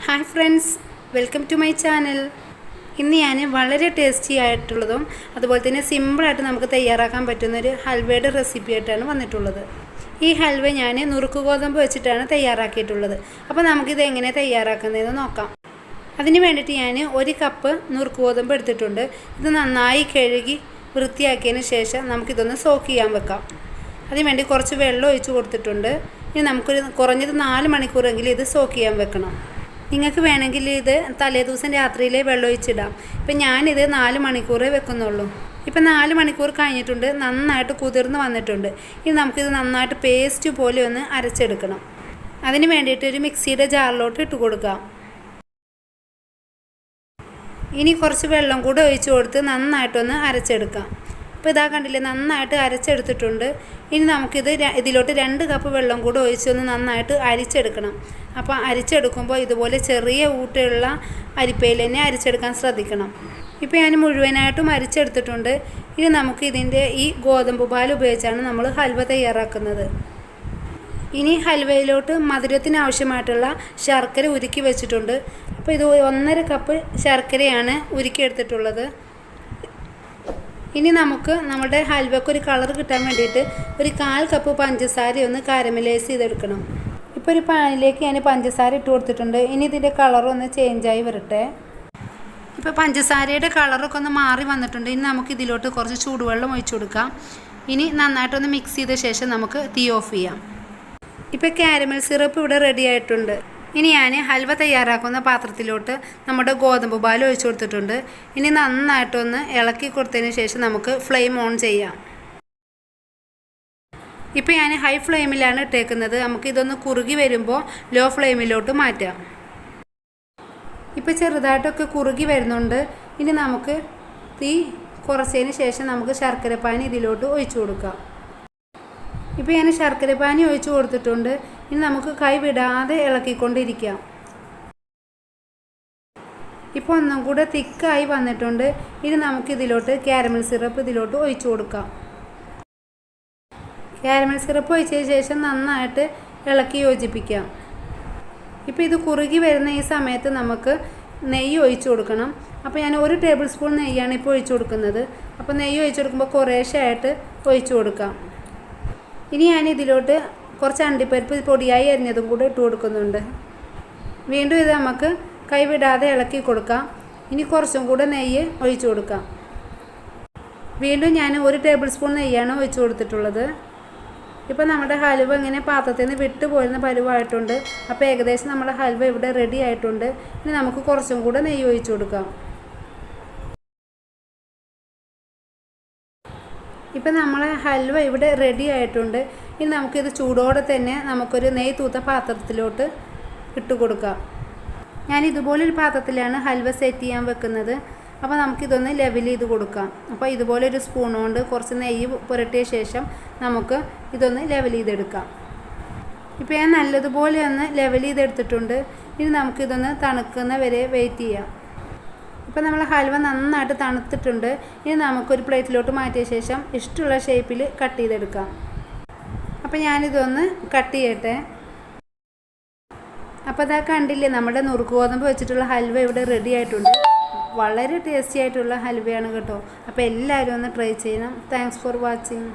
Hi friends, welcome to my channel. ഇന്ന് ഞാൻ വളരെ ടേസ്റ്റി ആയിട്ടുള്ളതും അതുപോലെ തന്നെ സിമ്പിളായിട്ട് നമുക്ക് തയ്യാറാക്കാൻ പറ്റുന്നൊരു ഹൽവയുടെ റെസിപ്പി ആയിട്ടാണ് വന്നിട്ടുള്ളത്. ഈ ഹൽവ ഞാൻ നുറുക്ക് ഗോതമ്പ് വെച്ചിട്ടാണ് തയ്യാറാക്കിയിട്ടുള്ളത്. അപ്പോൾ നമുക്കിത് എങ്ങനെ തയ്യാറാക്കുന്നതെന്ന് നോക്കാം. അതിന് വേണ്ടിയിട്ട് ഞാൻ 1 കപ്പ് നുറുക്ക് ഗോതമ്പ് എടുത്തിട്ടുണ്ട്. ഇത് നന്നായി കഴുകി വൃത്തിയാക്കിയതിന് ശേഷം നമുക്കിതൊന്ന് സോക്ക് ചെയ്യാൻ വെക്കാം. അതിനുവേണ്ടി കുറച്ച് വെള്ളം ഒഴിച്ച് കൊടുത്തിട്ടുണ്ട്. ഇനി നമുക്കൊരു കുറഞ്ഞത് 4 മണിക്കൂറെങ്കിലും ഇത് സോക്ക് ചെയ്യാൻ വെക്കണം. നിങ്ങൾക്ക് വേണമെങ്കിൽ ഇത് തലേദിവസം രാത്രിയിലെ വെള്ളം ഒഴിച്ചിടാം. ഇപ്പം ഞാനിത് 4 മണിക്കൂറേ വെക്കുന്നുള്ളൂ. ഇപ്പം 4 മണിക്കൂർ കഴിഞ്ഞിട്ടുണ്ട്. നന്നായിട്ട് കുതിർന്ന് വന്നിട്ടുണ്ട്. ഇനി നമുക്കിത് നന്നായിട്ട് പേസ്റ്റ് പോലെ ഒന്ന് അരച്ചെടുക്കണം. അതിന് വേണ്ടിയിട്ട് ഒരു മിക്സിയുടെ ജാറിലോട്ട് ഇട്ട് കൊടുക്കാം. ഇനി കുറച്ച് വെള്ളം കൂടെ ഒഴിച്ച് കൊടുത്ത് നന്നായിട്ടൊന്ന് അരച്ചെടുക്കാം. അപ്പോൾ ഇതാ കണ്ടില്ലേ, നന്നായിട്ട് അരച്ചെടുത്തിട്ടുണ്ട്. ഇനി നമുക്കിത് ഇതിലോട്ട് 2 കപ്പ് വെള്ളം കൂടെ ഒഴിച്ചൊന്ന് നന്നായിട്ട് അരിച്ചെടുക്കണം. അപ്പോൾ അരിച്ചെടുക്കുമ്പോൾ ഇതുപോലെ ചെറിയ ഊട്ടുള്ള അരിപ്പയിൽ തന്നെ അരിച്ചെടുക്കാൻ ശ്രദ്ധിക്കണം. ഇപ്പോൾ ഞാൻ മുഴുവനായിട്ടും അരിച്ചെടുത്തിട്ടുണ്ട്. ഇനി നമുക്ക് ഇതിൻ്റെ ഈ ഗോതമ്പ് പാൽ ഉപയോഗിച്ചാണ് നമ്മൾ ഹൽവ തയ്യാറാക്കുന്നത്. ഇനി ഹൽവയിലോട്ട് മധുരത്തിന് ആവശ്യമായിട്ടുള്ള ശർക്കര ഉരുക്കി വെച്ചിട്ടുണ്ട്. അപ്പോൾ ഇത് 1.5 കപ്പ് ശർക്കരയാണ് ഉരുക്കിയെടുത്തിട്ടുള്ളത്. ഇനി നമുക്ക് നമ്മുടെ ഹൽവയ്ക്ക് ഒരു കളർ കിട്ടാൻ വേണ്ടിയിട്ട് ഒരു 1/4 കപ്പ് പഞ്ചസാര ഒന്ന് കാരമലൈസ് ചെയ്തെടുക്കണം. ഇപ്പോൾ ഒരു പാനിലേക്ക് ഞാൻ പഞ്ചസാര ഇട്ട് കൊടുത്തിട്ടുണ്ട്. ഇനി ഇതിൻ്റെ കളറൊന്ന് ചേഞ്ചായി വരട്ടെ. ഇപ്പോൾ പഞ്ചസാരയുടെ കളറൊക്കെ ഒന്ന് മാറി വന്നിട്ടുണ്ട്. ഇനി നമുക്ക് ഇതിലോട്ട് കുറച്ച് ചൂടുവെള്ളം ഒഴിച്ചു കൊടുക്കാം. ഇനി നന്നായിട്ടൊന്ന് മിക്സ് ചെയ്ത ശേഷം നമുക്ക് തീ ഓഫ് ചെയ്യാം. ഇപ്പോൾ കാരമൽ സിറപ്പ് ഇവിടെ റെഡി ആയിട്ടുണ്ട്. ഇനി ഞാൻ ഹൽവ തയ്യാറാക്കുന്ന പാത്രത്തിലോട്ട് നമ്മുടെ ഗോതമ്പ് പാൽ ഒഴിച്ചു കൊടുത്തിട്ടുണ്ട്. ഇനി നന്നായിട്ടൊന്ന് ഇളക്കി കൊടുത്തതിന് ശേഷം നമുക്ക് ഫ്ലെയിം ഓൺ ചെയ്യാം. ഇപ്പോൾ ഞാൻ ഹൈ ഫ്ലെയിമിലാണ് ഇട്ടേക്കുന്നത്. നമുക്കിതൊന്ന് കുറുകി വരുമ്പോൾ ലോ ഫ്ലെയിമിലോട്ട് മാറ്റാം. ഇപ്പോൾ ചെറുതായിട്ടൊക്കെ കുറുകി വരുന്നുണ്ട്. ഇനി നമുക്ക് തീ കുറച്ചതിന് ശേഷം നമുക്ക് ശർക്കരപ്പാനി ഇതിലോട്ട് ഒഴിച്ചു കൊടുക്കാം. ഇപ്പോൾ ഞാൻ ശർക്കരപ്പാനി ഒഴിച്ചു കൊടുത്തിട്ടുണ്ട്. ഇനി നമുക്ക് കൈ വിടാതെ ഇളക്കിക്കൊണ്ടിരിക്കാം. ഇപ്പോൾ ഒന്നും കൂടെ തിക്കായി വന്നിട്ടുണ്ട്. ഇനി നമുക്കിതിലോട്ട് കാരമൽ സിറപ്പ് ഇതിലോട്ട് ഒഴിച്ചു കൊടുക്കാം. കാരമൽ സിറപ്പ് ഒഴിച്ചതിന് ശേഷം നന്നായിട്ട് ഇളക്കി യോജിപ്പിക്കാം. ഇപ്പോൾ ഇത് കുറുകി വരുന്ന ഈ സമയത്ത് നമുക്ക് നെയ്യ് ഒഴിച്ചു കൊടുക്കണം. അപ്പോൾ ഞാൻ 1 ടേബിൾ സ്പൂൺ നെയ്യാണ് ഇപ്പോൾ ഒഴിച്ചു കൊടുക്കുന്നത്. അപ്പോൾ നെയ്യ് ഒഴിച്ചു കൊടുക്കുമ്പോൾ കുറേശ്ശായിട്ട് ഒഴിച്ചു കൊടുക്കാം. ഇനി ഞാൻ ഇതിലോട്ട് കുറച്ച് അണ്ടിപ്പരിപ്പ് പൊടിയായി അരിഞ്ഞതും കൂടെ ഇട്ട് കൊടുക്കുന്നുണ്ട്. വീണ്ടും ഇത് നമുക്ക് കൈവിടാതെ ഇളക്കി കൊടുക്കാം. ഇനി കുറച്ചും കൂടെ നെയ്യ് ഒഴിച്ചു കൊടുക്കാം. വീണ്ടും ഞാൻ 1 ടേബിൾ സ്പൂൺ നെയ്യാണ് ഒഴിച്ചു കൊടുത്തിട്ടുള്ളത്. ഇപ്പോൾ നമ്മുടെ ഹൽവ ഇങ്ങനെ പാത്രത്തിൽ നിന്ന് വിട്ടു പോരുന്ന പരുവായിട്ടുണ്ട്. അപ്പോൾ ഏകദേശം നമ്മുടെ ഹൽവ ഇവിടെ റെഡി ആയിട്ടുണ്ട്. ഇനി നമുക്ക് കുറച്ചും കൂടെ നെയ്യ് ഒഴിച്ചു കൊടുക്കാം. ഇപ്പം നമ്മളെ ഹൽവ ഇവിടെ റെഡി ആയിട്ടുണ്ട്. ഇനി നമുക്കിത് ചൂടോടെ തന്നെ നമുക്കൊരു നെയ്യ് തൂത്ത പാത്രത്തിലോട്ട് ഇട്ട് കൊടുക്കാം. ഞാൻ ഇതുപോലൊരു പാത്രത്തിലാണ് ഹൽവ സെറ്റ് ചെയ്യാൻ വെക്കുന്നത്. അപ്പോൾ നമുക്കിതൊന്ന് ലെവൽ ചെയ്ത് കൊടുക്കാം. അപ്പോൾ ഇതുപോലെ ഒരു സ്പൂൺ കൊണ്ട് കുറച്ച് നെയ്യ് പുരട്ടിയ ശേഷം നമുക്ക് ഇതൊന്ന് ലെവൽ ചെയ്തെടുക്കാം. ഇപ്പോൾ ഞാൻ നല്ലതുപോലെ ഒന്ന് ലെവൽ ചെയ്തെടുത്തിട്ടുണ്ട്. ഇനി നമുക്കിതൊന്ന് തണുക്കുന്ന വരെ വെയിറ്റ് ചെയ്യാം. ഇപ്പോൾ നമ്മൾ ഹൽവ നന്നായിട്ട് തണുത്തിട്ടുണ്ട്. ഇനി നമുക്കൊരു പ്ലേറ്റിലോട്ട് മാറ്റിയ ശേഷം ഇഷ്ടമുള്ള ഷേപ്പിൽ കട്ട് ചെയ്തെടുക്കാം. അപ്പോൾ ഞാനിതൊന്ന് കട്ട് ചെയ്യട്ടെ. അപ്പോൾ അതാ കണ്ടില്ലേ, നമ്മുടെ നുറുക്ക് ഗോതമ്പ് വെച്ചിട്ടുള്ള ഹൽവ ഇവിടെ റെഡി ആയിട്ടുണ്ട്. വളരെ ടേസ്റ്റി ആയിട്ടുള്ള ഹൽവയാണ് കേട്ടോ. അപ്പോൾ എല്ലാവരും ഒന്ന് ട്രൈ ചെയ്യണം. Thanks for watching.